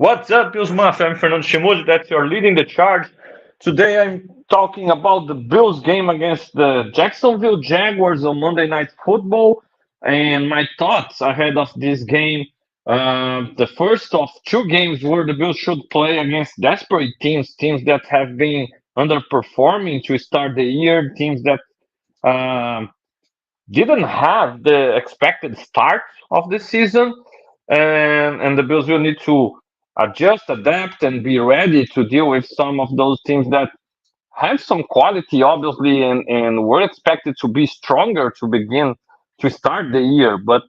What's up, Bills Mafia? I'm Fernando Schmude. That's your leading the charge. Today I'm talking about the Bills game against the Jacksonville Jaguars on Monday Night Football and my thoughts ahead of this game. The first of two games where the Bills should play against desperate teams that have been underperforming to start the year, teams that um, didn't have the expected start of the season, and the Bills will need to adjust, adapt, and be ready to deal with some of those teams that have some quality, obviously, and were expected to be stronger to begin to start the year, but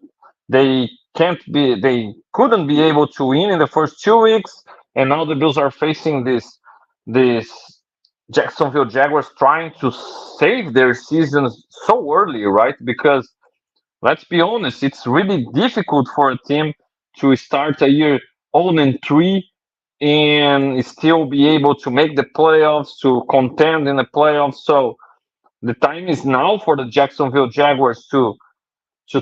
they couldn't be able to win in the first 2 weeks, and now the Bills are facing this Jacksonville Jaguars trying to save their seasons so early, right? Because let's be honest, it's really difficult for a team to start a year 0-3 and still be able to make the playoffs, to contend in the playoffs. So the time is now for the Jacksonville Jaguars to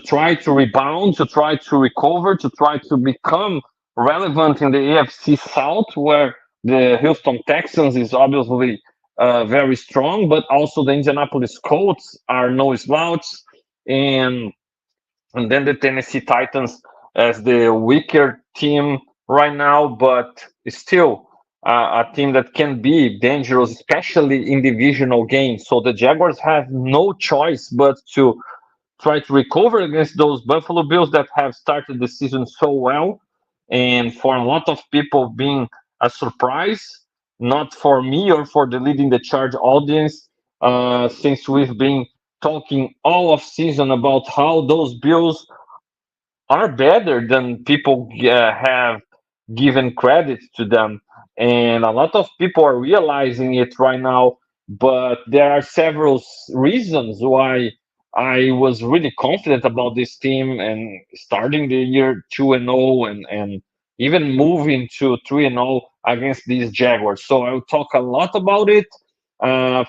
try to rebound, to try to recover, to try to become relevant in the AFC South, where the Houston Texans is obviously very strong, but also the Indianapolis Colts are no slouch, and then the Tennessee Titans as the weaker team right now, but still a team that can be dangerous, especially in divisional games. So the Jaguars have no choice but to try to recover against those Buffalo Bills that have started the season so well, and for a lot of people being a surprise, not for me or for the leading the charge audience, since we've been talking all of season about how those Bills are better than people have given credit to them. And a lot of people are realizing it right now, but there are several reasons why I was really confident about this team and starting the year 2-0 and even moving to 3-0 against these Jaguars. So I'll talk a lot about it.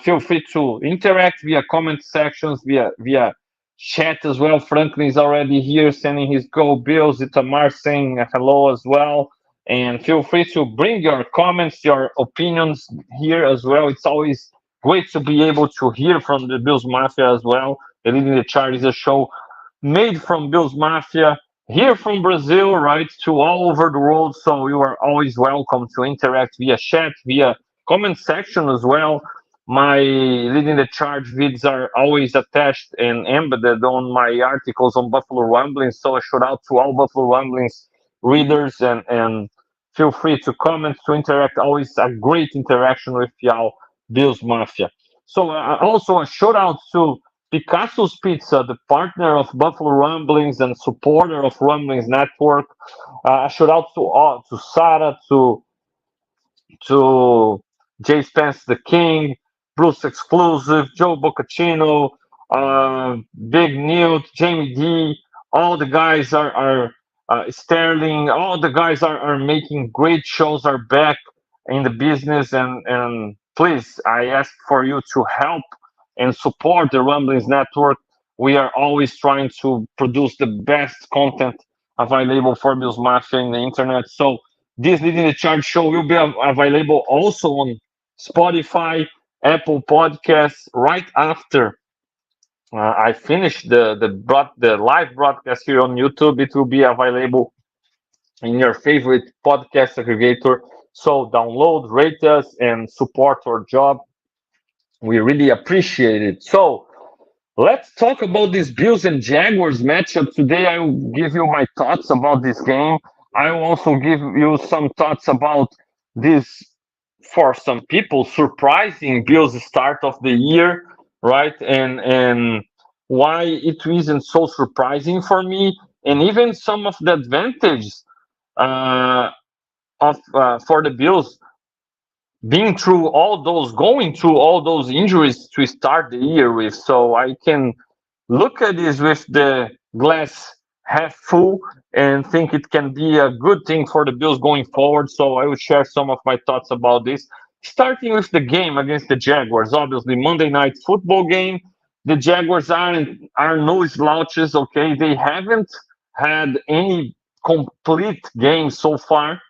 Feel free to interact via comment sections, via chat as well. Franklin is already here sending his go Bills. Itamar saying hello as well. And feel free to bring your comments, your opinions here as well. It's always great to be able to hear from the Bills Mafia as well. The Leading the Charge is a show made from Bills Mafia here from Brazil, right, to all over the world. So you are always welcome to interact via chat, via comment section as well. My Leading the Charge vids are always attached and embedded on my articles on Buffalo Rumblings. So a shout out to all Buffalo Rumblings readers and feel free to comment, to interact. Always a great interaction with y'all, Bills Mafia. So also a shout out to Picasso's Pizza, the partner of Buffalo Rumblings and supporter of Rumblings Network. A shout out to Sarah, to Jay Spence the King, Bruce Exclusive, Joe Boccacino, Big Newt, Jamie D. All the guys are Sterling. All the guys are making great shows. Are back in the business, and please, I ask for you to help and support the Rumblings Network. We are always trying to produce the best content available for Bills Mafia in the internet. So this Leading the Charge show will be available also on Spotify, Apple Podcasts right after I finish the live broadcast here on YouTube. It will be available in your favorite podcast aggregator. So download, rate us, and support our job. We really appreciate it. So let's talk about this Bills and Jaguars matchup today. I will give you my thoughts about this game. I will also give you some thoughts about this, for some people, surprising Bills start of the year, right? And why it isn't so surprising for me, and even some of the advantages uh, of for the Bills going through all those injuries to start the year with. So I can look at this with the glass half full and think it can be a good thing for the Bills going forward. So I will share some of my thoughts about this. Starting with the game against the Jaguars, obviously Monday night football game. The Jaguars are no slouches. Okay, they haven't had any complete game so far.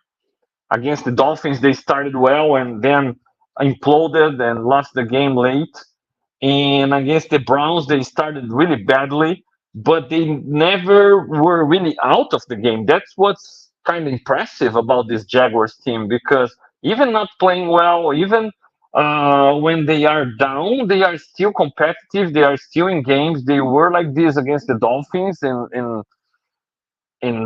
Against the Dolphins, they started well and then imploded and lost the game late. And against the Browns, they started really badly, but they never were really out of the game. That's what's kind of impressive about this Jaguars team because even not playing well, even when they are down, they are still competitive. They are still in games. They were like this against the Dolphins, and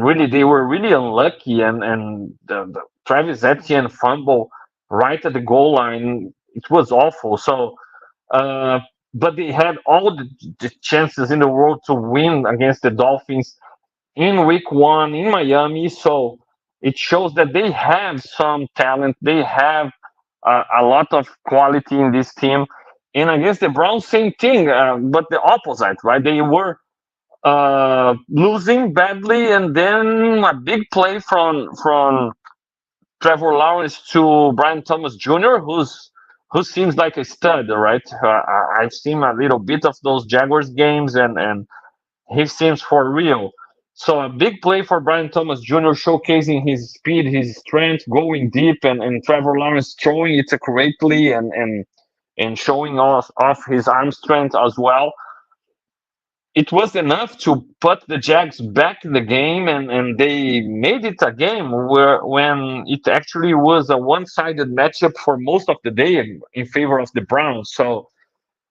really they were really unlucky. And the Travis Etienne fumble right at the goal line, it was awful. So uh, but they had all the chances in the world to win against the Dolphins in week one in Miami. So it shows that they have some talent. They have a lot of quality in this team. And against the Browns, same thing, but the opposite, right? They were losing badly, and then a big play from Trevor Lawrence to Brian Thomas Jr., who seems like a stud, right? I've seen a little bit of those Jaguars games, and he seems for real. So a big play for Brian Thomas Jr., showcasing his speed, his strength, going deep, and Trevor Lawrence throwing it accurately and showing off his arm strength as well. It was enough to put the Jags back in the game, and they made it a game where when it actually was a one-sided matchup for most of the day in favor of the Browns. So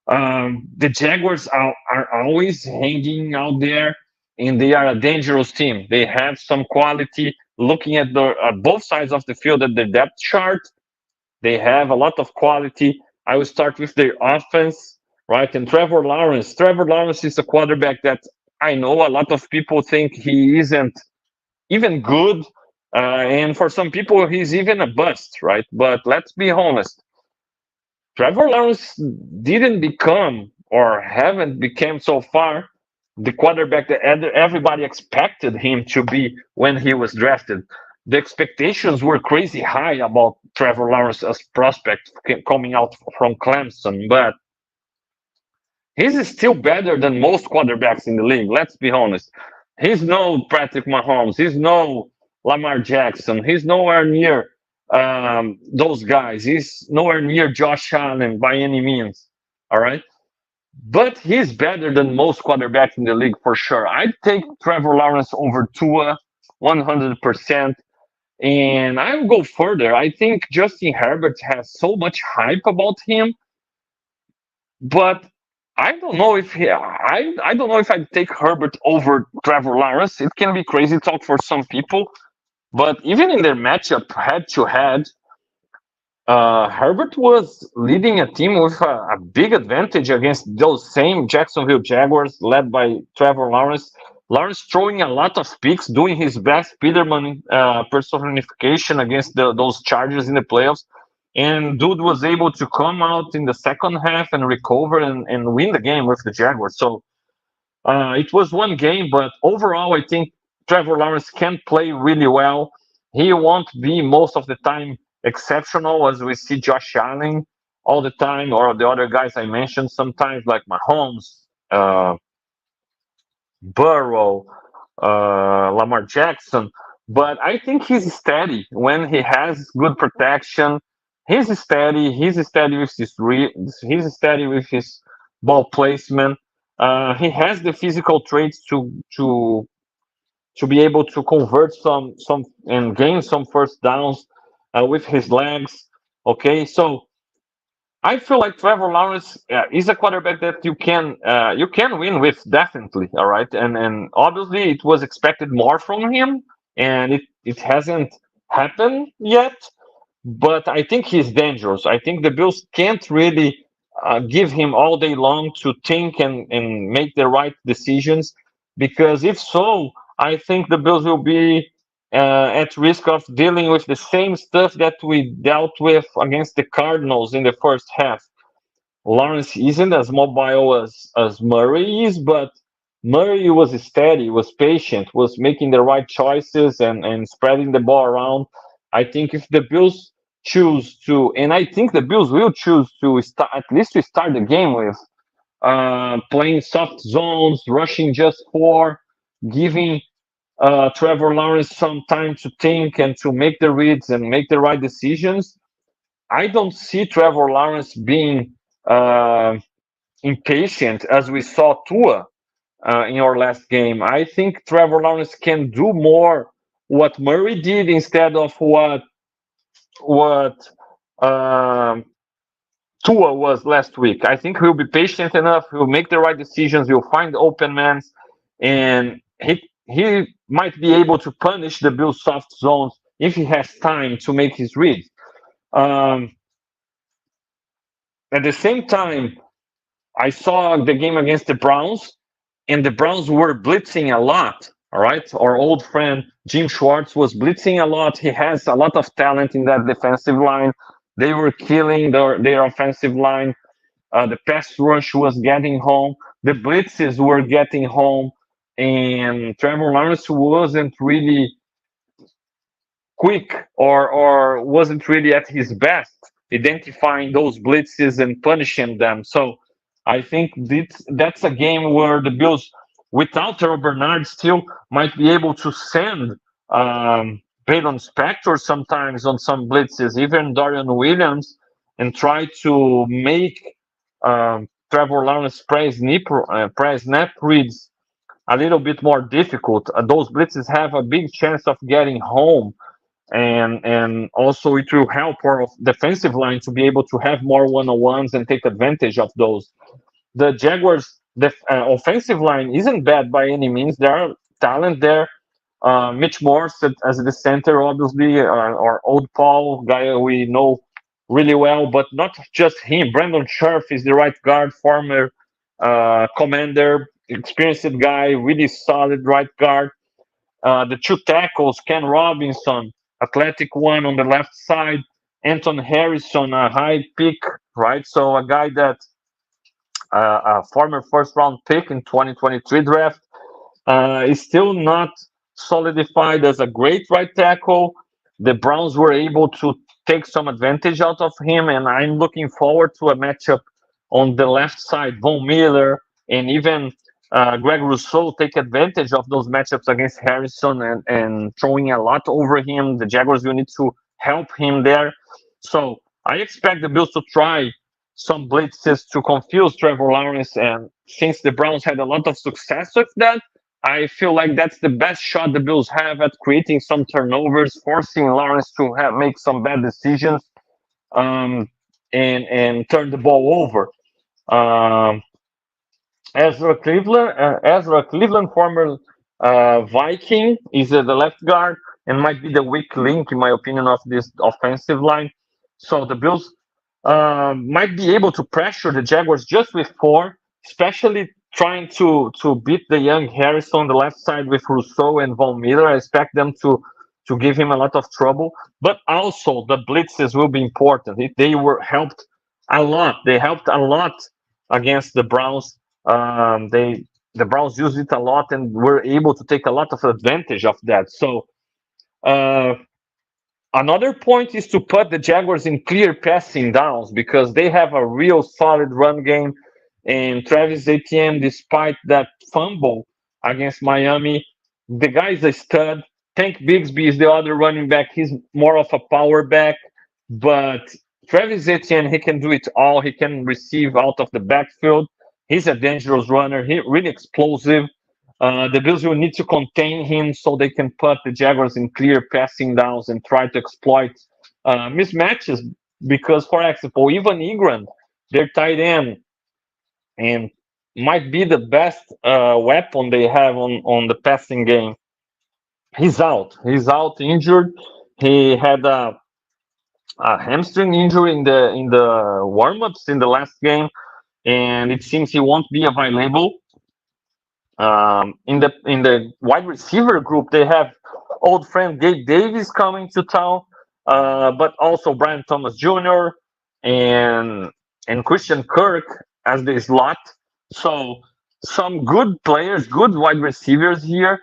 the Jaguars are always hanging out there, and they are a dangerous team. They have some quality. Looking at the both sides of the field at the depth chart, they have a lot of quality. I will start with their offense, right? And Trevor Lawrence. Trevor Lawrence is a quarterback that I know a lot of people think he isn't even good. And for some people, he's even a bust, right? But let's be honest. Trevor Lawrence didn't become or haven't become so far the quarterback that everybody expected him to be when he was drafted. The expectations were crazy high about Trevor Lawrence as prospect coming out from Clemson, but he's still better than most quarterbacks in the league. Let's be honest. He's no Patrick Mahomes. He's no Lamar Jackson. He's nowhere near those guys. He's nowhere near Josh Allen by any means. All right. But he's better than most quarterbacks in the league for sure. I'd take Trevor Lawrence over Tua 100%. And I will go further. I think Justin Herbert has so much hype about him, but I don't know if I don't know if I'd take Herbert over Trevor Lawrence. It can be crazy talk for some people, but even in their matchup head to head, Herbert was leading a team with a big advantage against those same Jacksonville Jaguars led by Trevor Lawrence. Lawrence throwing a lot of picks, doing his best Peterman personification against those Chargers in the playoffs. And dude was able to come out in the second half and recover and win the game with the Jaguars. So it was one game, but overall, I think Trevor Lawrence can play really well. He won't be most of the time exceptional as we see Josh Allen all the time, or the other guys I mentioned sometimes, like Mahomes, Burrow, Lamar Jackson. But I think he's steady when he has good protection. He's steady. He's steady with he's steady with his ball placement. He has the physical traits to be able to convert some and gain some first downs with his legs. Okay, so I feel like Trevor Lawrence is a quarterback that you can win with definitely. All right, and obviously it was expected more from him, and it hasn't happened yet. But I think he's dangerous. I think the Bills can't really give him all day long to think and make the right decisions, because if so, I think the Bills will be at risk of dealing with the same stuff that we dealt with against the Cardinals in the first half. Lawrence isn't as mobile as Murray is, but Murray was steady, was patient, was making the right choices and spreading the ball around. I think if the Bills choose to, and I think the Bills will choose to start at least to start the game with playing soft zones, rushing just four, giving Trevor Lawrence some time to think and to make the reads and make the right decisions. I don't see Trevor Lawrence being uh, impatient as we saw Tua in our last game. I think Trevor Lawrence can do more what Murray did instead of what um, Tua was last week. I think he'll be patient enough. He'll make the right decisions. He'll find open men, and he might be able to punish the Bills' soft zones if he has time to make his reads. Um, at the same time, I saw the game against the Browns, and the Browns were blitzing a lot. All right, our old friend Jim Schwartz was blitzing a lot. He has a lot of talent in that defensive line. They were killing their offensive line. The pass rush was getting home. The blitzes were getting home, and Trevor Lawrence wasn't really quick or wasn't really at his best identifying those blitzes and punishing them. So I think that's a game where the Bills, without Terrell Bernard, still might be able to send Peyton Spector sometimes on some blitzes, even Dorian Williams, and try to make Trevor Lawrence press snap reads a little bit more difficult. Those blitzes have a big chance of getting home, and also it will help our defensive line to be able to have more one-on-ones and take advantage of those. The Jaguars' offensive line isn't bad by any means. There are talent there. Mitch Morse as the center, obviously, our old Paul guy we know really well, but not just him. Brandon Scherf is the right guard, former commander, experienced guy, really solid right guard. The two tackles, Ken Robinson, athletic one on the left side, Anton Harrison, a high pick, right? So a guy that a former first round pick in 2023 draft is still not solidified as a great right tackle. The Browns were able to take some advantage out of him, and I'm looking forward to a matchup on the left side. Von Miller and even Greg Rousseau take advantage of those matchups against Harrison and throwing a lot over him. The Jaguars will need to help him there. So I expect the Bills to try some blitzes to confuse Trevor Lawrence. And since the Browns had a lot of success with that, I feel like that's the best shot the Bills have at creating some turnovers, forcing Lawrence to make some bad decisions, um, and turn the ball over. Um, Ezra Cleveland, former Viking, is the left guard and might be the weak link, in my opinion, of this offensive line. So the Bills might be able to pressure the Jaguars just with four, especially trying to beat the young Harris on the left side with Rousseau and Von Miller. I expect them to give him a lot of trouble, but also the blitzes will be important. They were helped a lot. They helped a lot against the Browns. The Browns used it a lot and were able to take a lot of advantage of that. So uh, another point is to put the Jaguars in clear passing downs because they have a real solid run game. And Travis Etienne, despite that fumble against Miami, the guy is a stud. Tank Bigsby is the other running back. He's more of a power back, but Travis Etienne, he can do it all. He can receive out of the backfield. He's a dangerous runner. He really explosive. The Bills will need to contain him so they can put the Jaguars in clear passing downs and try to exploit mismatches. Because, for example, even Ingram, their tight end, and might be the best weapon they have on the passing game. He's out. He's out injured. He had a hamstring injury in the warm-ups in the last game, and it seems he won't be available. In the wide receiver group, they have old friend Gabe Davis coming to town, but also Brian Thomas Jr. and Christian Kirk as the slot. So some good players, good wide receivers here.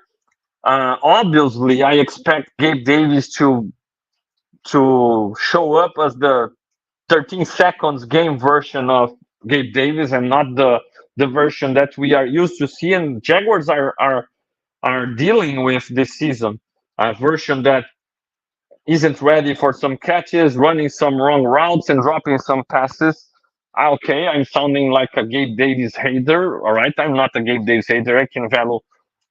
Obviously, I expect Gabe Davis to show up as the 13 seconds game version of Gabe Davis and not the version that we are used to seeing. Jaguars are are dealing with this season. A version that isn't ready for some catches, running some wrong routes, and dropping some passes. Okay, I'm sounding like a Gabe Davis hater. All right, I'm not a Gabe Davis hater. I can value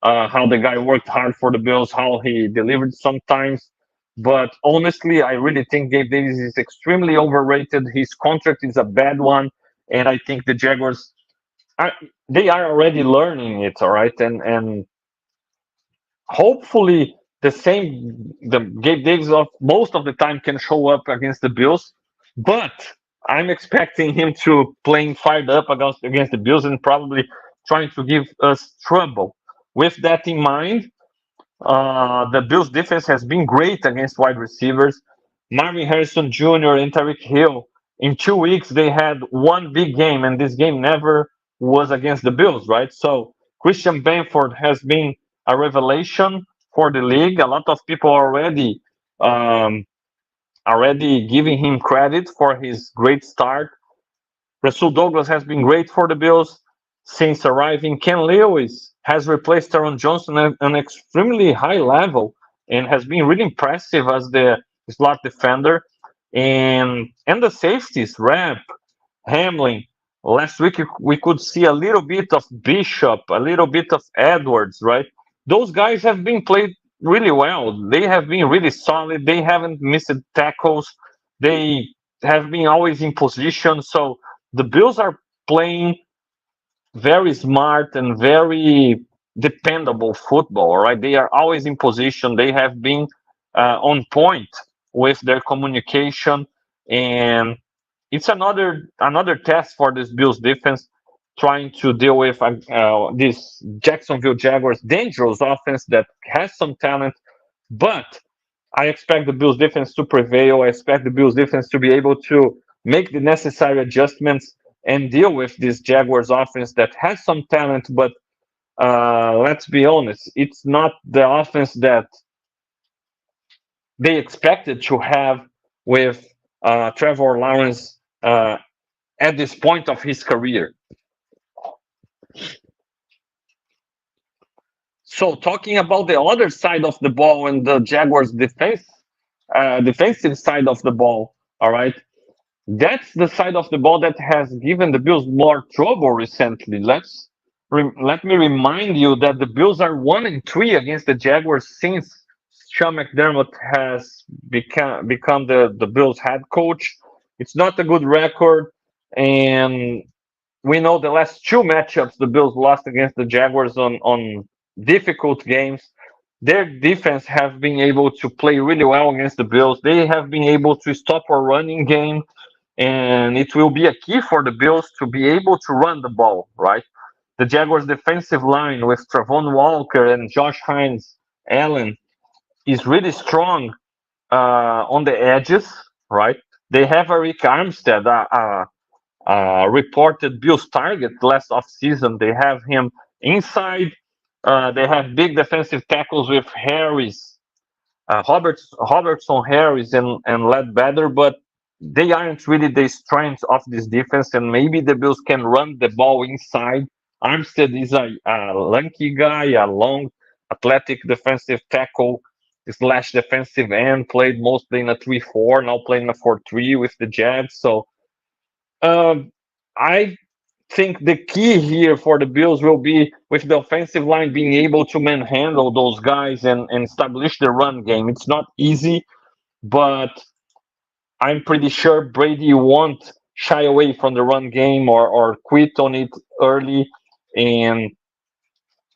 how the guy worked hard for the Bills, how he delivered sometimes. But honestly, I really think Gabe Davis is extremely overrated. His contract is a bad one, and I think the Jaguars are, they are already learning it. All right, and hopefully the Gabe Davis of most of the time can show up against the Bills, but I'm expecting him to playing fired up against the Bills and probably trying to give us trouble. With that in mind, the Bills defense has been great against wide receivers. Marvin Harrison Jr. and Tyreek Hill. In 2 weeks, they had one big game, and this game never was against the Bills, right? So Christian Benford has been a revelation for the league. A lot of people um, already giving him credit for his great start. Rasul Douglas has been great for the Bills since arriving. Ken Lewis has replaced Taron Johnson at an extremely high level and has been really impressive as the slot defender. And the safeties, Ramp, Hamlin. Last week we could see a little bit of Bishop, a little bit of Edwards, right? Those guys have been played really well. They have been really solid. They haven't missed tackles. They have been always in position. So the Bills are playing very smart and very dependable football, right? They are always in position. They have been on point with their communication, and it's another test for this Bills defense trying to deal with this Jacksonville Jaguars dangerous offense that has some talent, but I expect the Bills defense to prevail. I expect the Bills defense to be able to make the necessary adjustments and deal with this Jaguars offense that has some talent, but let's be honest, it's not the offense that they expected to have with Trevor Lawrence at this point of his career. So, talking about the other side of the ball and the Jaguars' defensive side of the ball, all right. That's the side of the ball that has given the Bills more trouble recently. Let me remind you that the Bills are 1-3 against the Jaguars since Sean McDermott has become the Bills head coach. It's not a good record, and we know the last two matchups the Bills lost against the Jaguars on difficult games. Their defense have been able to play really well against the Bills. They have been able to stop our running game, and it will be a key for the Bills to be able to run the ball, right? The Jaguars' defensive line with Travon Walker and Josh Hines Allen is really strong on the edges, right? They have Rick Armstead, reported Bills target last offseason. They have him inside. They have big defensive tackles with Harris, Robertson, Harris, and Ledbetter, but they aren't really the strength of this defense. And maybe the Bills can run the ball inside. Armstead is a lanky guy, a long, athletic defensive tackle slash defensive end. Played mostly in a 3-4, now playing a 4-3 with the Jags. So um, I think the key here for the Bills will be with the offensive line being able to manhandle those guys and establish the run game. It's not easy, but I'm pretty sure Brady won't shy away from the run game or quit on it early, and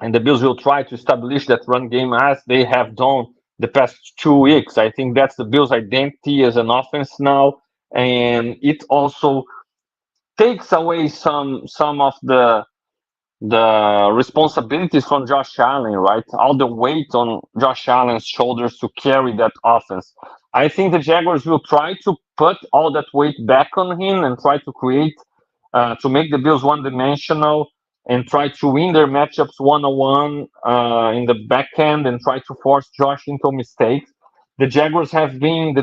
and the Bills will try to establish that run game as they have done the past 2 weeks. I think that's the Bills' identity as an offense now, and it also takes away some of the responsibilities from Josh Allen, right? All the weight on Josh Allen's shoulders to carry that offense. I think the Jaguars will try to put all that weight back on him and try to create, to make the Bills one dimensional and try to win their matchups one on one in the back end and try to force Josh into mistakes. The Jaguars have been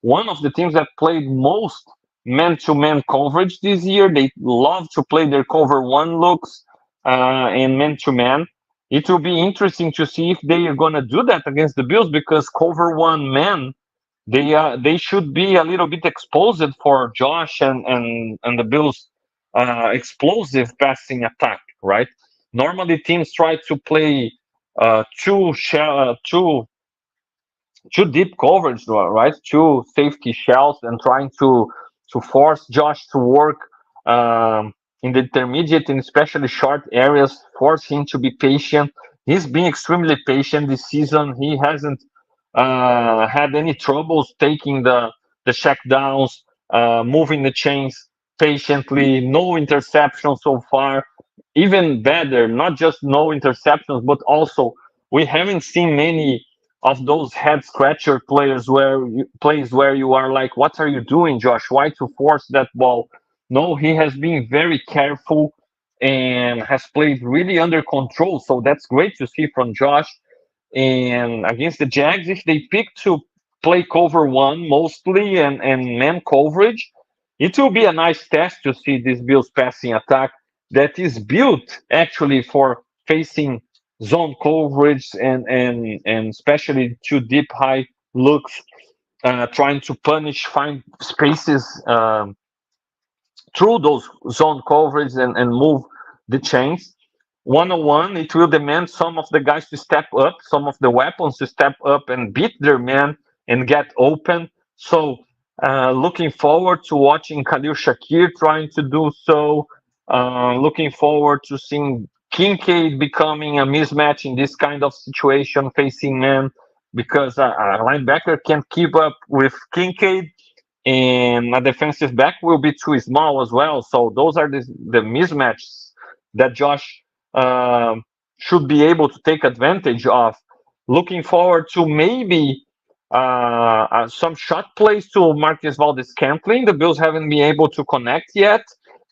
one of the teams that played most man to man coverage this year. They love to play their cover one looks and man to man. it will be interesting to see if they are going to do that against the Bills, because cover one man, they should be a little bit exposed for Josh and the Bills explosive passing attack, right? Normally teams try to play two deep coverage, right? Two safety shells, and trying to force Josh to work in the intermediate and especially short areas, force him to be patient. He's been extremely patient this season. He hasn't had any troubles taking the check downs, moving the chains patiently. No interceptions so far. Even better, not just no interceptions, but also we haven't seen many of those head scratcher plays where you are like, what are you doing, Josh? Why to force that ball? No, he has been very careful and has played really under control. So that's great to see from Josh. And against the Jags, if they pick to play cover one mostly and man coverage, it will be a nice test to see this Bills passing attack that is built actually for facing zone coverage and especially two deep high looks, trying to punish, find spaces through those zone coverage and move the chains. 101, it will demand some of the guys to step up, some of the weapons to step up and beat their man and get open. So, looking forward to watching Khalil Shakir trying to do so. Looking forward to seeing Kincaid becoming a mismatch in this kind of situation, facing man, because a linebacker can't keep up with Kincaid, and a defensive back will be too small as well. So those are the mismatches that Josh should be able to take advantage of. Looking forward to maybe some shot plays to Marquez Valdez-Scantling. The Bills haven't been able to connect yet,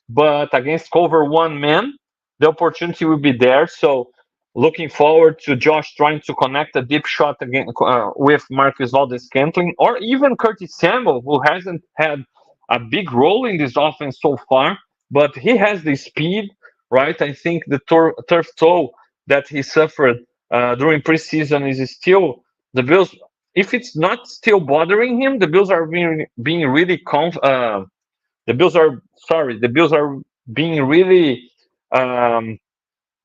but against cover one man, the opportunity will be there. So looking forward to Josh trying to connect a deep shot again with Marcus Valdez-Scantling, or even Curtis Samuel, who hasn't had a big role in this offense so far, but he has the speed, right? I think the turf toe that he suffered during preseason is still the Bills. If it's not still bothering him, the Bills are being really the Bills are sorry, the Bills are being really um,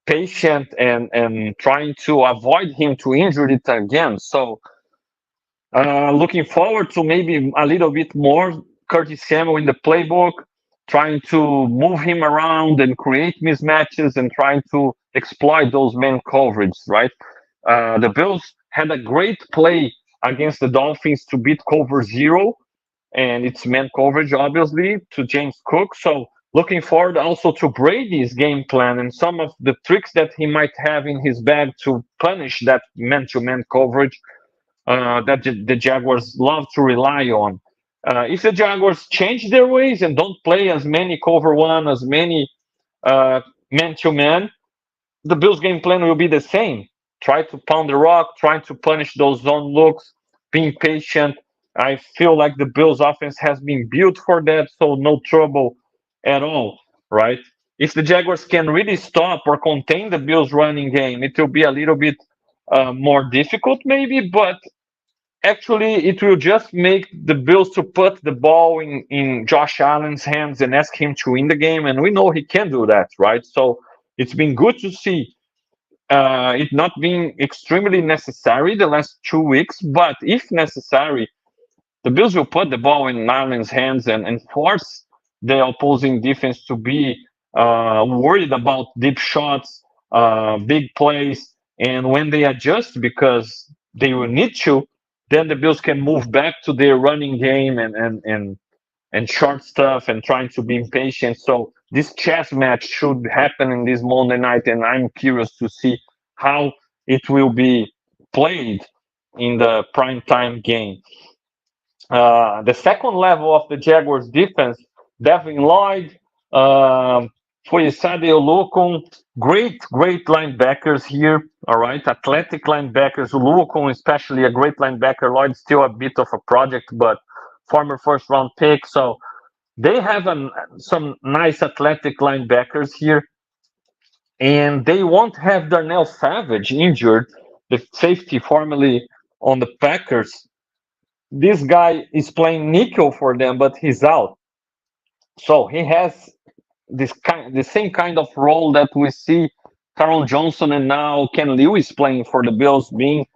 patient and trying to avoid him to injure it again. So looking forward to maybe a little bit more Curtis Samuel in the playbook, trying to move him around and create mismatches and trying to exploit those man coverage, right? The Bills had a great play against the Dolphins to beat cover zero, and it's man coverage, obviously, to James Cook. So looking forward also to Brady's game plan and some of the tricks that he might have in his bag to punish that man-to-man coverage that the Jaguars love to rely on. If the Jaguars change their ways and don't play as many cover one, as many man-to-man, the Bills' game plan will be the same. Try to pound the rock, trying to punish those zone looks, being patient. I feel like the Bills' offense has been built for that, so no trouble at all, right? If the Jaguars can really stop or contain the Bills' running game, it will be a little bit more difficult, maybe, but actually it will just make the Bills to put the ball in Josh Allen's hands and ask him to win the game, and we know he can do that, right? So it's been good to see it not being extremely necessary the last 2 weeks, but if necessary, the Bills will put the ball in Allen's hands and force the opposing defense to be worried about deep shots, big plays, and when they adjust because they will need to, then the Bills can move back to their running game and short stuff and trying to be impatient. So this chess match should happen in this Monday night, and I'm curious to see how it will be played in the prime time game. The second level of the Jaguars defense, Devin Lloyd, Foyesade Olukun, great linebackers here. All right, athletic linebackers. Olukun, especially a great linebacker. Lloyd still a bit of a project, but former first round pick. So they have some nice athletic linebackers here. and they won't have Darnell Savage injured, the safety formerly on the Packers. This guy is playing nickel for them, but he's out. So he has the same kind of role that we see Carl Johnson and now Ken Lewis playing for the Bills, being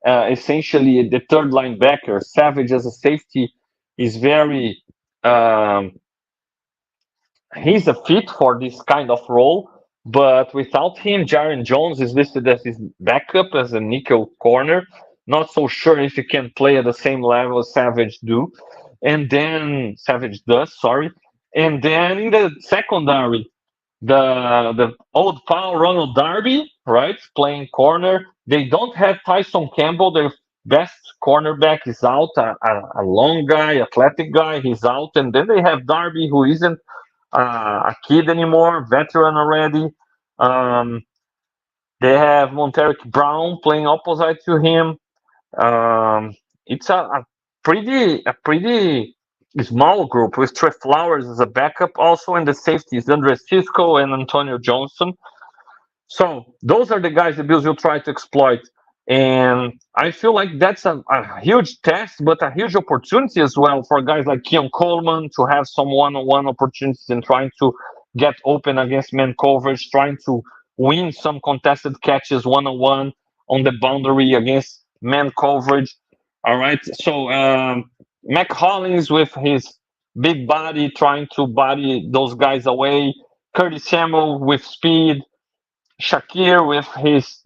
essentially the third linebacker. Savage as a safety is very um, he's a fit for this kind of role. But without him, Jaron Jones is listed as his backup as a nickel corner. Not so sure if he can play at the same level as Savage do, and then Savage does. Sorry, and then in the secondary, the old pal Ronald Darby, right, playing corner. They don't have Tyson Campbell. Their best cornerback is out. A long guy, athletic guy, he's out. And then they have Darby, who isn't a kid anymore, veteran already. Um, they have Monteric Brown playing opposite to him. Um, it's a pretty small group with Trey Flowers as a backup, also in the safeties, Andre Cisco and Antonio Johnson. So those are the guys the Bills will try to exploit. And I feel like that's a huge test, but a huge opportunity as well for guys like Keon Coleman to have some one-on-one opportunities and trying to get open against man coverage, trying to win some contested catches one-on-one on the boundary against man coverage. All right. So Mac Hollins with his big body trying to body those guys away. Curtis Samuel with speed. Shakir with his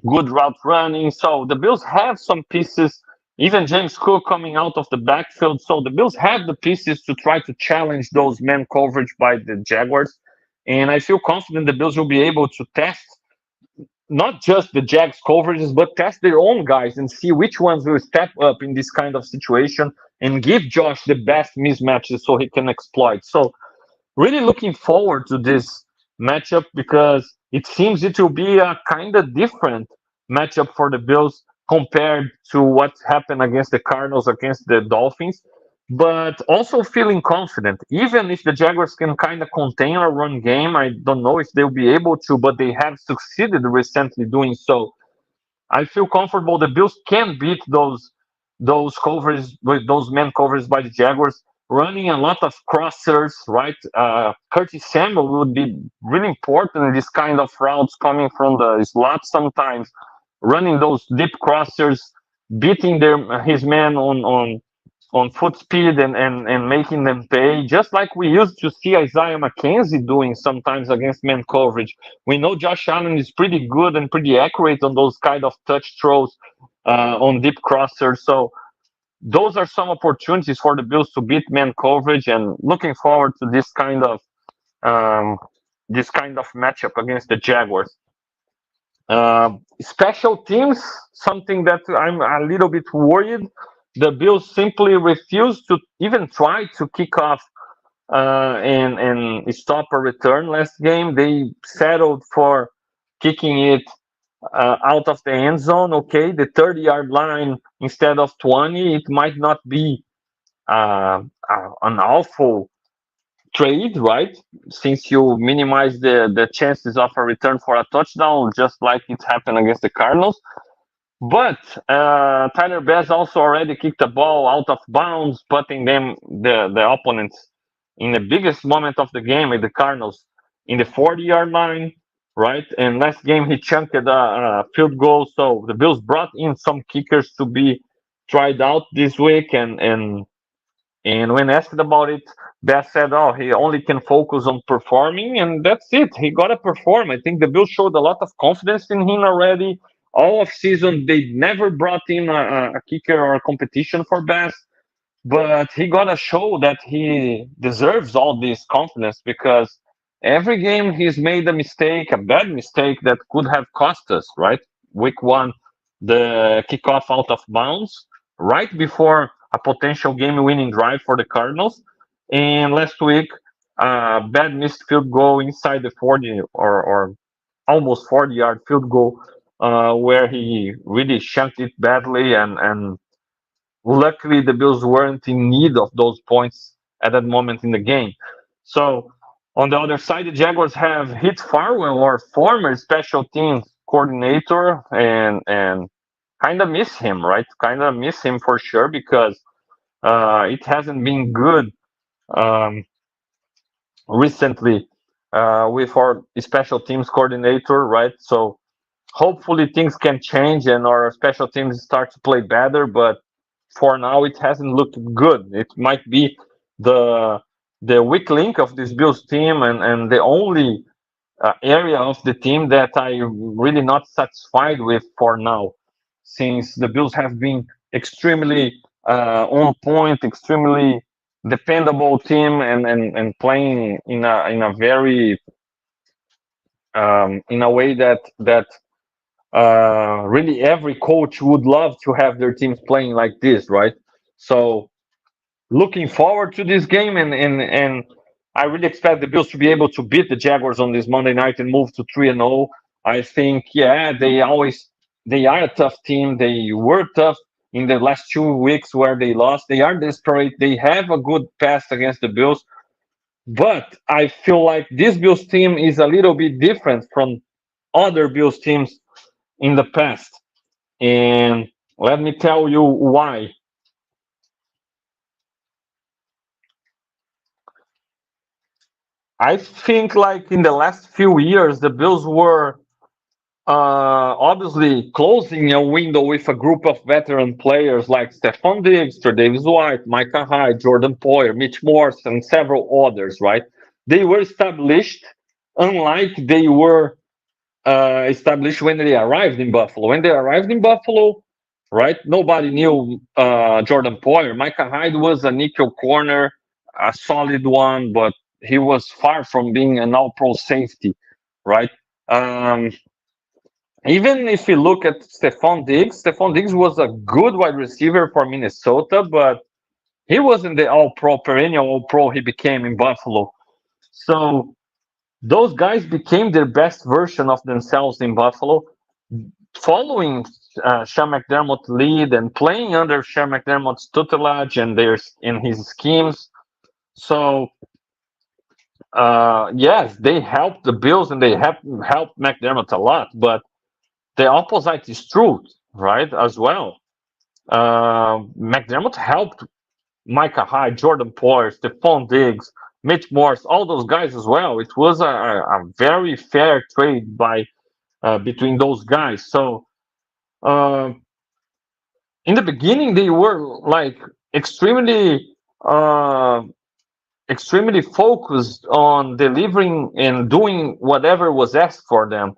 good route running. So the Bills have some pieces. Even James Cook coming out of the backfield. So the Bills have the pieces to try to challenge those man coverage by the Jaguars. And I feel confident the Bills will be able to test not just the Jags coverages, but test their own guys and see which ones will step up in this kind of situation and give Josh the best mismatches so he can exploit. So really looking forward to this matchup because it seems it will be a kind of different matchup for the Bills compared to what happened against the Cardinals, against the Dolphins. But also feeling confident, even if the Jaguars can kind of contain a run game. I don't know if they'll be able to, but they have succeeded recently doing so. I feel comfortable the Bills can beat those covers with those man covers by the Jaguars, running a lot of crossers, right? Curtis Samuel would be really important in this kind of routes coming from the slot sometimes, running those deep crossers, beating his man on foot speed and making them pay, just like we used to see Isaiah McKenzie doing sometimes against man coverage. We know Josh Allen is pretty good and pretty accurate on those kind of touch throws on deep crossers. So those are some opportunities for the Bills to beat man coverage, and looking forward to um, this kind of matchup against the Jaguars. Special teams, something that I'm a little bit worried. The Bills simply refused to even try to kick off and stop a return last game. They settled for kicking it out of the end zone. Okay, the 30-yard line instead of 20. It might not be an awful trade, right? Since you minimize the chances of a return for a touchdown, just like it happened against the Cardinals. But Tyler Bass also already kicked the ball out of bounds, putting the opponents in the biggest moment of the game with the Cardinals in the 40-yard line, right? And last game he chunked a field goal, so the Bills brought in some kickers to be tried out this week, and when asked about it, Bass said, "Oh, he only can focus on performing, and that's it. He got to perform." I think the Bills showed a lot of confidence in him already. All of season, they never brought in a kicker or a competition for Bass, but he got to show that he deserves all this confidence because every game he's made a mistake, a bad mistake that could have cost us. Right, week one, the kickoff out of bounds right before a potential game-winning drive for the Cardinals, and last week, bad missed field goal inside the 40 or almost 40-yard field goal, where he really shanked it badly, and luckily the Bills weren't in need of those points at that moment in the game. So On the other side, the Jaguars have hit Farwell, or former special teams coordinator, and kind of miss him, right? Kind of miss him for sure because it hasn't been good um, recently with our special teams coordinator, right? So hopefully things can change and our special teams start to play better. But for now, it hasn't looked good. It might be the the weak link of this Bills team, and the only area of the team that I'm really not satisfied with for now, since the Bills have been extremely on point, extremely dependable team, and playing in a very in a way that really every coach would love to have their teams playing like this, right? So looking forward to this game, and I really expect the Bills to be able to beat the Jaguars on this Monday night and move to 3-0. I think, yeah, they are a tough team. They were tough in the last 2 weeks where they lost. They are desperate. They have a good past against the Bills, but I feel like this Bills team is a little bit different from other Bills teams in the past, and let me tell you why. I think like in the last few years, the Bills were obviously closing a window with a group of veteran players like Stephon Diggs, Davis White, Micah Hyde, Jordan Poyer, Mitch Morse, and several others, right? They were established, unlike they were established when they arrived in Buffalo. When they arrived in Buffalo, right, nobody knew Jordan Poyer. Micah Hyde was a nickel corner, a solid one, but he was far from being an all-pro safety, right? Um, Even if you look at Stephon Diggs was a good wide receiver for Minnesota, but he wasn't the all-pro, perennial all-pro he became in Buffalo. So those guys became their best version of themselves in Buffalo, following Sean McDermott lead and playing under Sean McDermott's tutelage and their in his schemes. So yes, they helped the Bills and they helped McDermott a lot, but the opposite is true, right? As well, McDermott helped Micah Hyde, Jordan Poyer, Stephon Diggs, Mitch Morse, all those guys as well. It was a very fair trade by between those guys. So uh, in the beginning, they were like extremely uh, extremely focused on delivering and doing whatever was asked for them.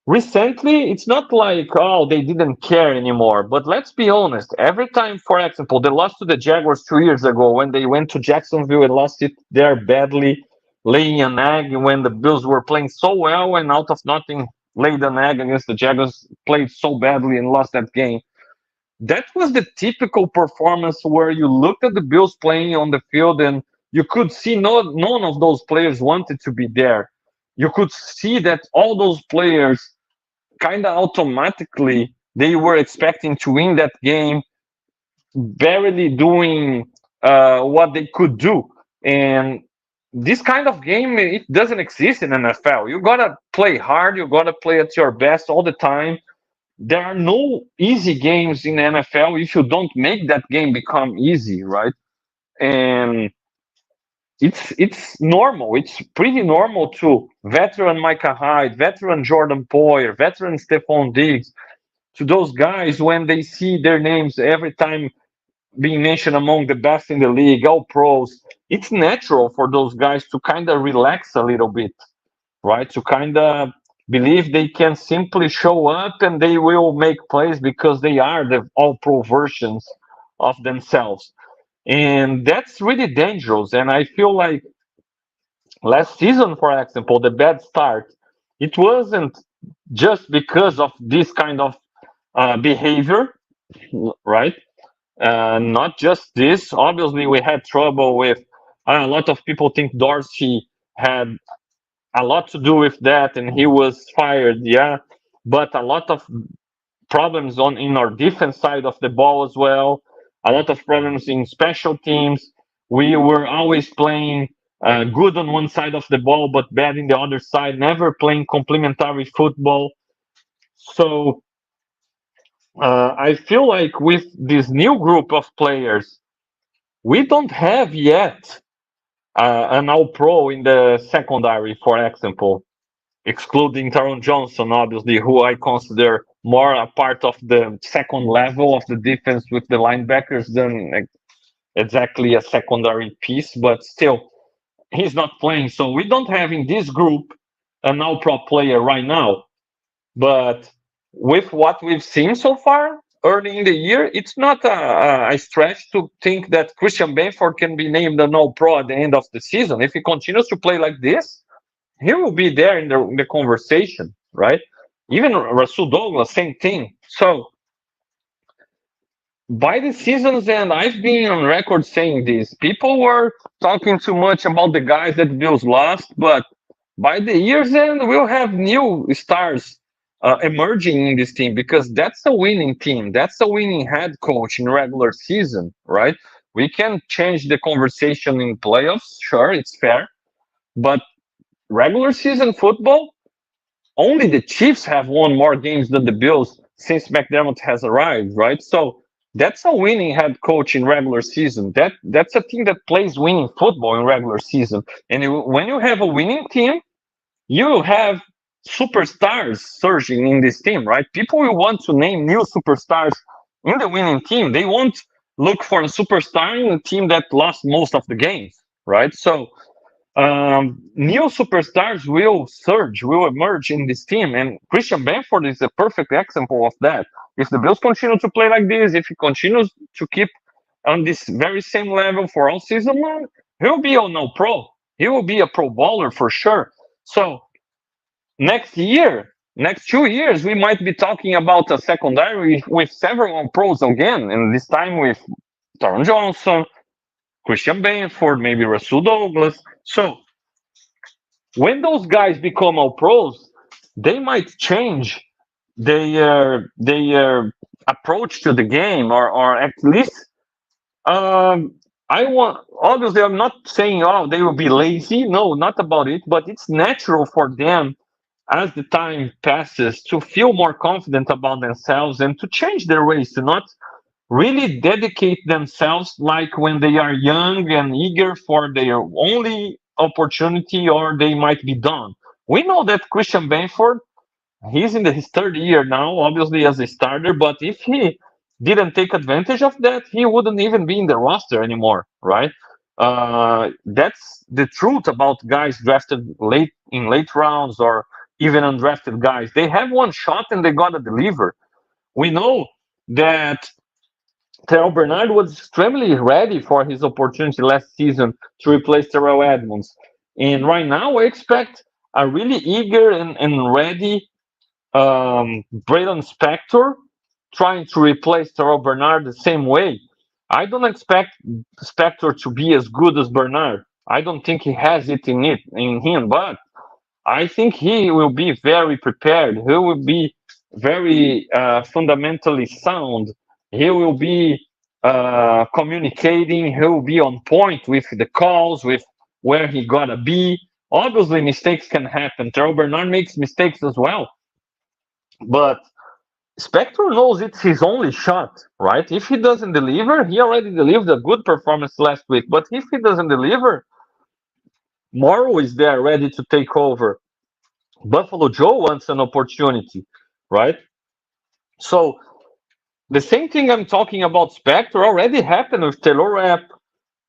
Recently, it's not like, oh, they didn't care anymore. But let's be honest. Every time, for example, they lost to the Jaguars 2 years ago when they went to Jacksonville and lost it there badly, laying an egg when the Bills were playing so well and out of nothing laid an egg against the Jaguars, played so badly and lost that game. That was the typical performance where you looked at the Bills playing on the field and you could see none of those players wanted to be there. You could see that all those players kind of automatically they were expecting to win that game, barely doing what they could do. And this kind of game, it doesn't exist in NFL. You gotta play hard. You gotta play at your best all the time. There are no easy games in the NFL if you don't make that game become easy, right? And it's normal. It's pretty normal to veteran Micah Hyde, veteran Jordan Poyer, veteran Stephon Diggs, to those guys when they see their names every time being mentioned among the best in the league, all pros. It's natural for those guys to kind of relax a little bit, right? To kind of believe they can simply show up and they will make plays because they are the all pro versions of themselves. And that's really dangerous. And I feel like last season, for example, the bad start, it wasn't just because of this kind of behavior, right? Not just this. Obviously, we had trouble with a lot of people think Dorsey had a lot to do with that, and he was fired. Yeah, but a lot of problems on in our defense side of the ball as well. A lot of problems in special teams. We were always playing good on one side of the ball but bad in the other side, never playing complementary football. So I feel like with this new group of players, we don't have yet an all pro in the secondary, for example, excluding Taron Johnson, obviously, who I consider more a part of the second level of the defense with the linebackers than exactly a secondary piece, but still, he's not playing. So we don't have in this group an all pro player right now. But with what we've seen so far early in the year, it's not a stretch to think that Christian Benford can be named an all pro at the end of the season. If he continues to play like this, he will be there in the conversation, right? Even Rasul Douglas, same thing. So by the season's end, I've been on record saying this. People were talking too much about the guys that Bills lost, but by the year's end, we'll have new stars emerging in this team because that's a winning team. That's a winning head coach in regular season, right? We can change the conversation in playoffs, sure, it's fair, but regular season football, only the Chiefs have won more games than the Bills since McDermott has arrived, right? So that's a winning head coach in regular season. That's a team that plays winning football in regular season. And when you have a winning team, you have superstars surging in this team, right? People will want to name new superstars in the winning team. They won't look for a superstar in a team that lost most of the games, right? So new superstars will surge, will emerge in this team, and Christian Benford is a perfect example of that. If the Bills continue to play like this, if he continues to keep on this very same level for all season long, he'll be a no pro. He will be a pro bowler for sure. So next year, next 2 years, we might be talking about a secondary with several pros again, and this time with Taron Johnson, Christian Benford, maybe Rasul Douglas. So when those guys become all pros, they might change their approach to the game, or at least I want. Obviously, I'm not saying they will be lazy. No, not about it. But it's natural for them as the time passes to feel more confident about themselves and to change their ways, to not really dedicate themselves like when they are young and eager for their only opportunity or they might be done. We know that Christian Benford, he's in his third year now, obviously as a starter, but if he didn't take advantage of that, he wouldn't even be in the roster anymore, right? That's the truth about guys drafted late in late rounds or even undrafted guys. They have one shot and they gotta deliver. We know that Terrell Bernard was extremely ready for his opportunity last season to replace Terrell Edmonds. And right now, I expect a really eager and ready Braylon Spector trying to replace Terrell Bernard the same way. I don't expect Spector to be as good as Bernard. I don't think he has it in him, but I think he will be very prepared. He will be very fundamentally sound. He will be communicating. He will be on point with the calls, with where he gotta be. Obviously, mistakes can happen. Terrell Bernard makes mistakes as well, but Spector knows it's his only shot, right? If he doesn't deliver, he already delivered a good performance last week. But if he doesn't deliver, Morrow is there ready to take over. Buffalo Joe wants an opportunity, right? So the same thing I'm talking about Spector already happened with Taylor Rapp,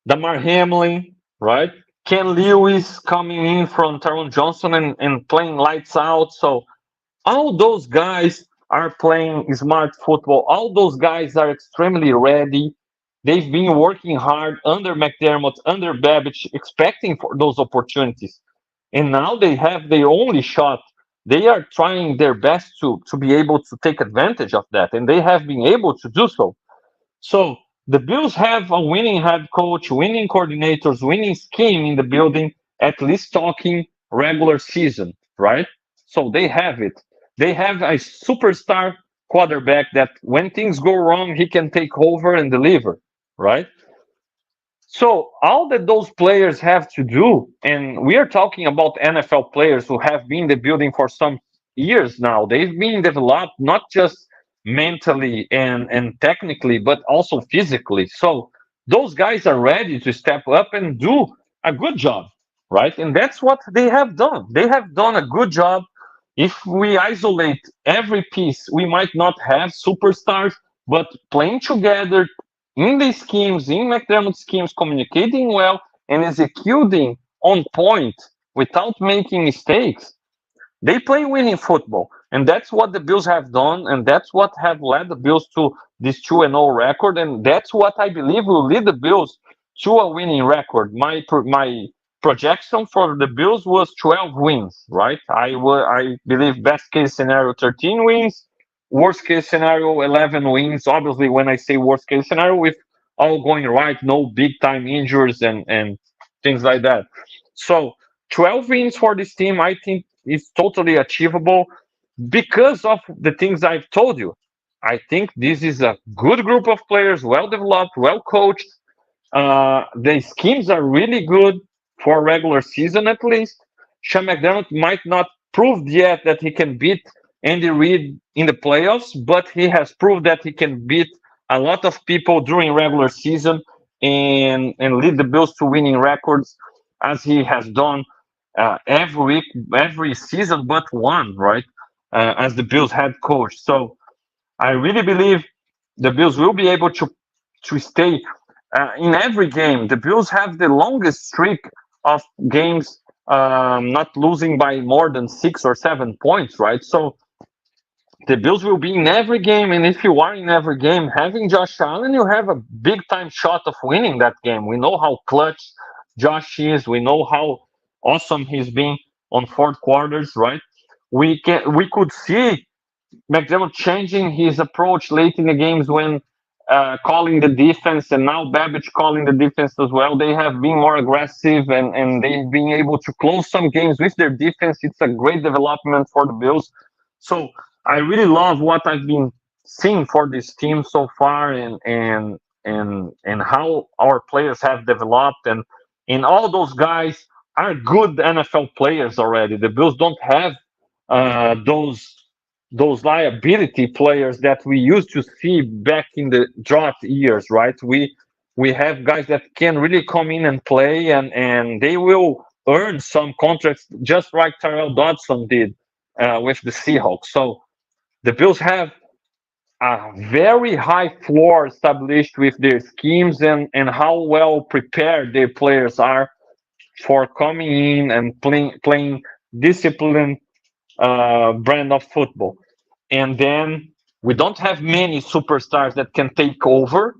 Damar Hamlin, right? Ken Lewis coming in from Taron Johnson and playing lights out. So all those guys are playing smart football. All those guys are extremely ready. They've been working hard under McDermott, under Babbage, expecting for those opportunities. And now they have their only shot. They are trying their best to be able to take advantage of that, and they have been able to do so. So the Bills have a winning head coach, winning coordinators, winning scheme in the building, at least talking regular season, right? So they have it. They have a superstar quarterback that when things go wrong, he can take over and deliver, right? So all that those players have to do, and we are talking about NFL players who have been in the building for some years now. They've been developed not just mentally and technically, but also physically. So those guys are ready to step up and do a good job, right? And that's what they have done. They have done a good job. If we isolate every piece, we might not have superstars, but playing together in the schemes, in McDermott's schemes, communicating well and executing on point without making mistakes, they play winning football. And that's what the Bills have done, and that's what have led the Bills to this 2-0 record, and that's what I believe will lead the Bills to a winning record. My projection for the Bills was 12 wins, right? I believe best case scenario 13 wins, worst case scenario 11 wins. Obviously, when I say worst case scenario, with all going right, no big time injuries and things like that. So 12 wins for this team, I think, is totally achievable because of the things I've told you. I think this is a good group of players, well developed, well coached. The schemes are really good for regular season at least. Sean McDermott might not prove yet that he can beat Andy Reid in the playoffs, but he has proved that he can beat a lot of people during regular season and lead the Bills to winning records as he has done every week, every season but one, right? As the Bills head coach. So I really believe the Bills will be able to stay in every game. The Bills have the longest streak of games not losing by more than 6 or 7 points, right? So the Bills will be in every game, and if you are in every game, having Josh Allen, you have a big time shot of winning that game. We know how clutch Josh is. We know how awesome he's been on fourth quarters, right? We could see McDermott changing his approach late in the games when calling the defense, and now Babbage calling the defense as well. They have been more aggressive and they've been able to close some games with their defense. It's a great development for the Bills. So I really love what I've been seeing for this team so far and how our players have developed and all those guys are good NFL players already. The Bills don't have those liability players that we used to see back in the drought years, right? We have guys that can really come in and play and they will earn some contracts just like Tyrell Dodson did with the Seahawks. So the Bills have a very high floor established with their schemes and how well prepared their players are for coming in and playing disciplined brand of football. And then we don't have many superstars that can take over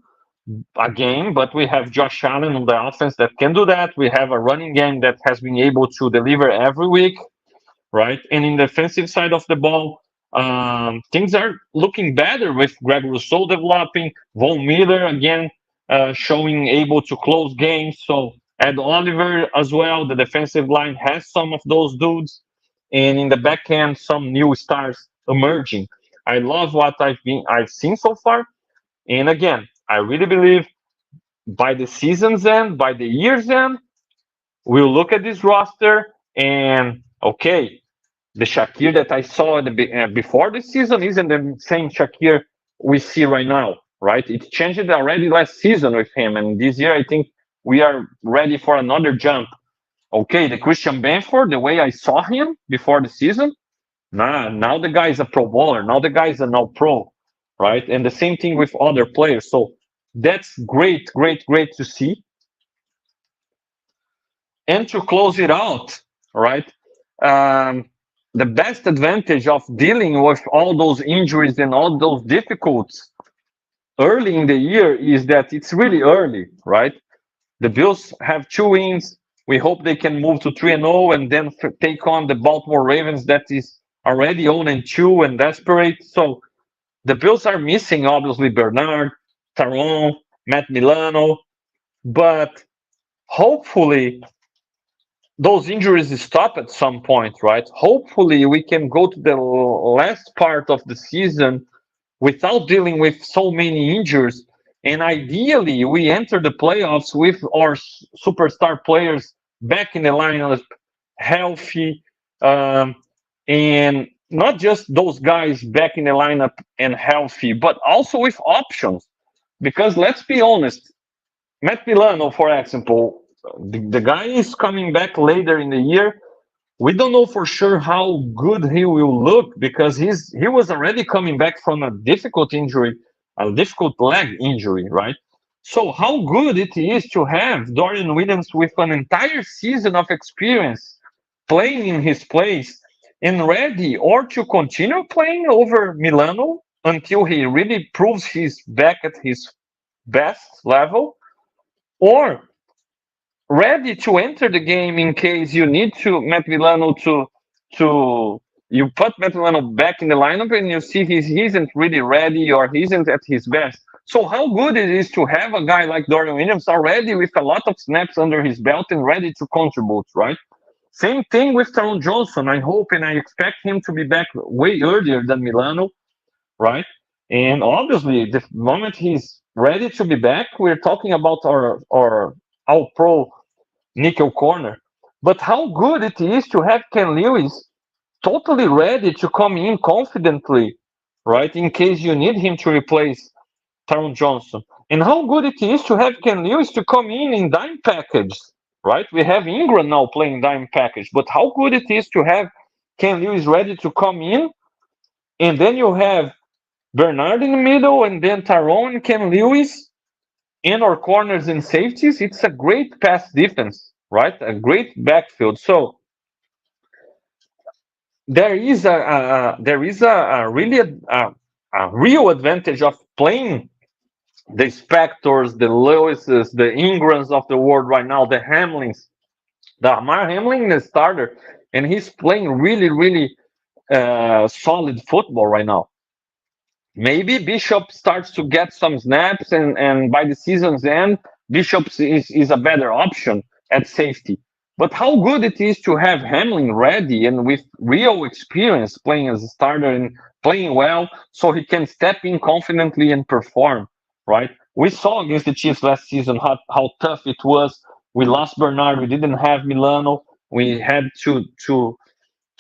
a game, but we have Josh Allen on the offense that can do that. We have a running game that has been able to deliver every week, right? And in the defensive side of the ball, things are looking better with Greg Rousseau developing, Von Miller again showing able to close games. So Ed Oliver as well, the defensive line has some of those dudes, and in the back end, some new stars emerging. I love what I've seen so far, and again, I really believe by the season's end, by the year's end, we'll look at this roster and okay, the Shakir that I saw before the season isn't the same Shakir we see right now, right? It changed already last season with him, and this year I think we are ready for another jump. Okay, the Christian Benford, the way I saw him before the season, nah, now the guy is a Pro Bowler. Now the guy is an All Pro, right? And the same thing with other players. So that's great, great, great to see. And to close it out, right? Um, the best advantage of dealing with all those injuries and all those difficulties early in the year is that it's really early, right? The Bills have 2 wins. We hope they can move to 3-0 and then take on the Baltimore Ravens that is already 0-2 and desperate. So the Bills are missing obviously Bernard, Taron, Matt Milano, but hopefully those injuries stop at some point, right? Hopefully, we can go to the last part of the season without dealing with so many injuries And ideally, we enter the playoffs with our superstar players back in the lineup, healthy, um, and not just those guys back in the lineup and healthy, but also with options. Because let's be honest, Matt Milano, for example, the guy is coming back later in the year. We don't know for sure how good he will look because he was already coming back from a difficult injury, a difficult leg injury, right? So how good it is to have Dorian Williams with an entire season of experience playing in his place and ready, or to continue playing over Milano until he really proves he's back at his best level, or ready to enter the game in case you need to Matt Milano to you put Matt Milano back in the lineup and you see he isn't really ready or he isn't at his best. So how good it is to have a guy like Dorian Williams already with a lot of snaps under his belt and ready to contribute, right? Same thing with Taron Johnson. I hope and I expect him to be back way earlier than Milano, right? And obviously, the moment he's ready to be back, we're talking about our all pro nickel corner. But how good it is to have Ken Lewis totally ready to come in confidently, right? In case you need him to replace Taron Johnson. And how good it is to have Ken Lewis to come in dime package, right? We have Ingram now playing dime package, but how good it is to have Ken Lewis ready to come in, and then you have Bernard in the middle, and then Tyrone, Ken Lewis, and our corners and safeties. It's a great pass defense, right? A great backfield. So there is a really a real advantage of playing the Spectors, the Lewises, the Ingrams of the world right now, the Hamlins. The Amar Hamlin is starter, and he's playing really solid football right now. Maybe Bishop starts to get some snaps, and by the season's end, Bishop is a better option at safety. But how good it is to have Hamlin ready and with real experience playing as a starter and playing well so he can step in confidently and perform, right? We saw against the Chiefs last season how tough it was. We lost Bernard, we didn't have Milano, we had to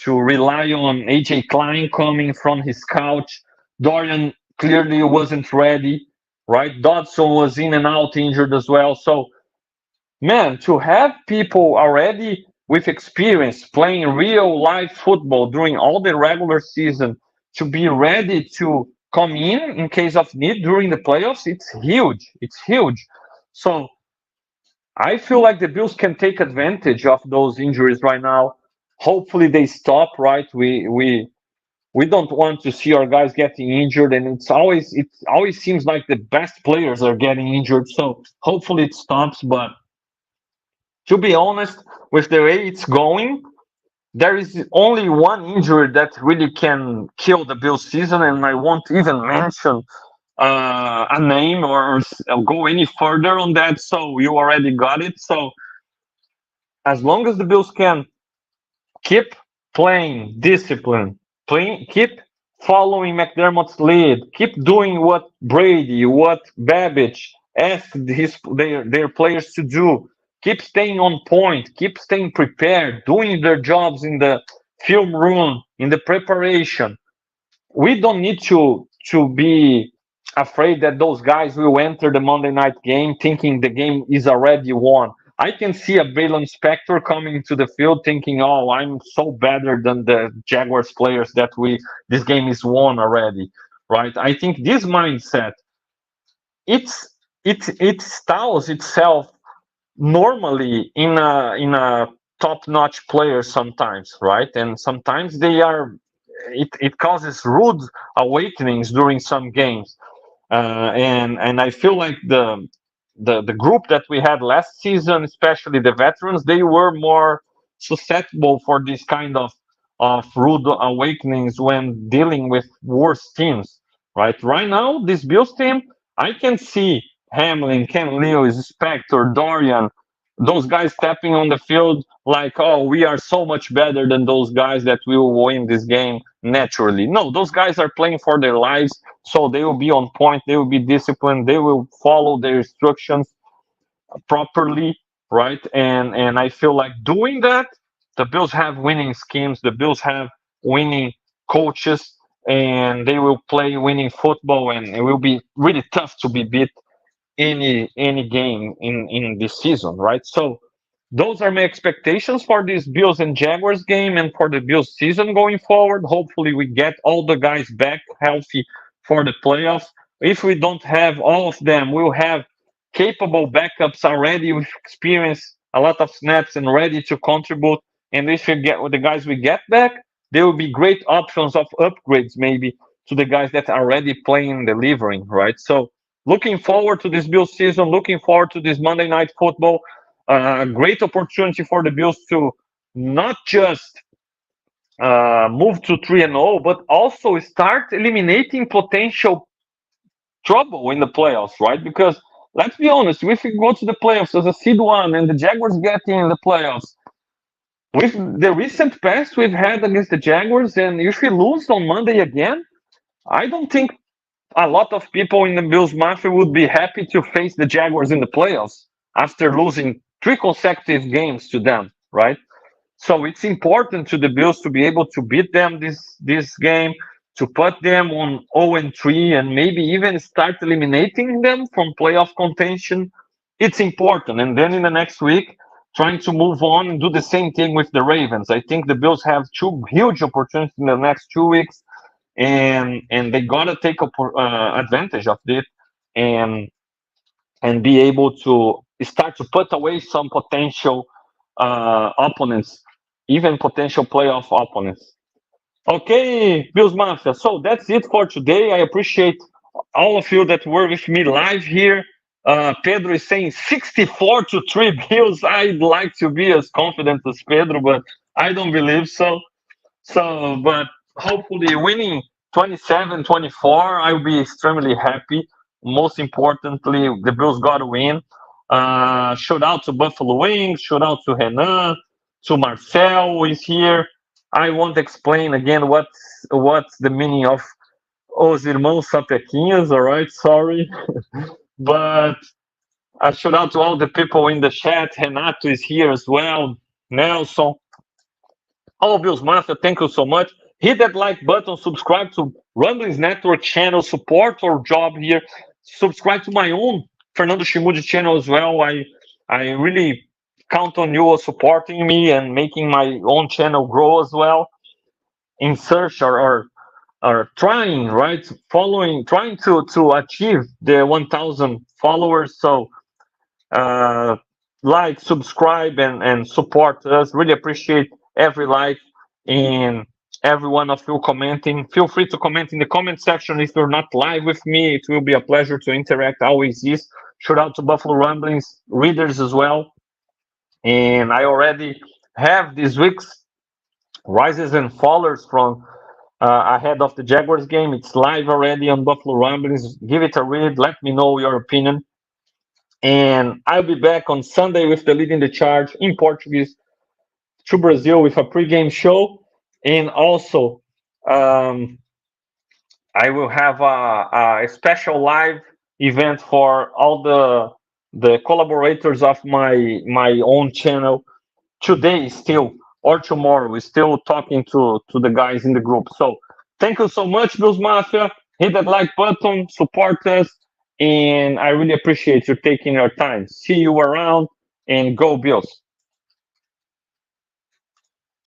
rely on AJ Klein coming from his couch. Dorian clearly wasn't ready, right? Dodson was in and out injured as well. So, man, to have people already with experience playing real life football during all the regular season to be ready to come in case of need during the playoffs, it's huge. It's huge. So, I feel like the Bills can take advantage of those injuries right now. Hopefully they stop, right? We don't want to see our guys getting injured, and it always seems like the best players are getting injured. So hopefully it stops. But to be honest, with the way it's going, there is only one injury that really can kill the Bills season, and I won't even mention a name or go any further on that. So you already got it. So as long as the Bills can keep playing discipline, keep following McDermott's lead, keep doing what Brady, what Babbage asked their players to do, keep staying on point, keep staying prepared, doing their jobs in the film room, in the preparation. We don't need to be afraid that those guys will enter the Monday night game thinking the game is already won. I can see a Braylon Spector coming to the field thinking, "Oh, I'm so better than the Jaguars players that this game is won already." Right? I think this mindset it's it styles itself normally in a top-notch player sometimes, right? And sometimes it causes rude awakenings during some games. And I feel like the group that we had last season, especially the veterans, they were more susceptible for this kind of rude awakenings when dealing with worse teams. Right now, this Bills team, I can see Hamlin, Ken Lewis, Spector, Dorian. those guys stepping on the field like, oh, we are so much better than those guys that will win this game naturally. No, those guys are playing for their lives, so they will be on point, they will be disciplined, they will follow their instructions properly, right? And I feel like doing that, the Bills have winning schemes, the Bills have winning coaches, and they will play winning football, and it will be really tough to be beat any game in this season, right? So those are my expectations for this Bills and Jaguars game and for the Bills season going forward. Hopefully, we get all the guys back healthy for the playoffs. If we don't have all of them, we'll have capable backups already with experience, a lot of snaps, and ready to contribute. And if we get the guys we get back, there will be great options of upgrades maybe to the guys that are already playing, delivering, right? So looking forward to this Bills season, looking forward to this Monday Night Football. A great opportunity for the Bills to not just move to 3-0, but also start eliminating potential trouble in the playoffs, right? Because let's be honest, if we go to the playoffs as a seed one and the Jaguars get in the playoffs, with the recent past we've had against the Jaguars, and if we lose on Monday again, I don't think a lot of people in the Bills Mafia would be happy to face the Jaguars in the playoffs after losing three consecutive games to them, right? So it's important to the Bills to be able to beat them this game, to put them on 0-3, and maybe even start eliminating them from playoff contention. It's important. And then in the next week, trying to move on and do the same thing with the Ravens. I think the Bills have two huge opportunities in the next 2 weeks, and they gotta take advantage of it and be able to start to put away some potential opponents, even potential playoff opponents. Okay, Bills Mafia. So that's it for today. I appreciate all of you that were with me live here. Pedro is saying 64-3 Bills. I'd like to be as confident as Pedro, but I don't believe so. So, but hopefully winning 27-24, I'll be extremely happy. Most importantly, the Bills got to win. Shout out to Buffalo Wings, shout out to Renan, to Marcel who is here. I won't explain again what's the meaning of Os Irmãos Sapequinhas, all right? Sorry. But shout out to all the people in the chat. Renato is here as well. Nelson. All Bills Mafia, thank you so much. Hit that like button, subscribe to Rumblings Network channel, support our job here. Subscribe to my own Fernando Schmude channel as well. I really count on you supporting me and making my own channel grow as well. In search or trying, right? Following, trying to achieve the 1,000 followers. So like, subscribe, and support us. Really appreciate every like and every one of you commenting. Feel free to comment in the comment section if you're not live with me. It will be a pleasure to interact. Always is. Shout out to Buffalo Rumblings readers as well. And I already have this week's rises and fallers from ahead of the Jaguars game. It's live already on Buffalo Rumblings. Give it a read. Let me know your opinion. And I'll be back on Sunday with the Leading the Charge in Portuguese to Brazil with a pregame show. And also, I will have a special live event for all the collaborators of my own channel today still, or tomorrow. We're still talking to the guys in the group. So thank you so much, Bills Mafia. Hit that like button, support us, and I really appreciate you taking your time. See you around, and go Bills.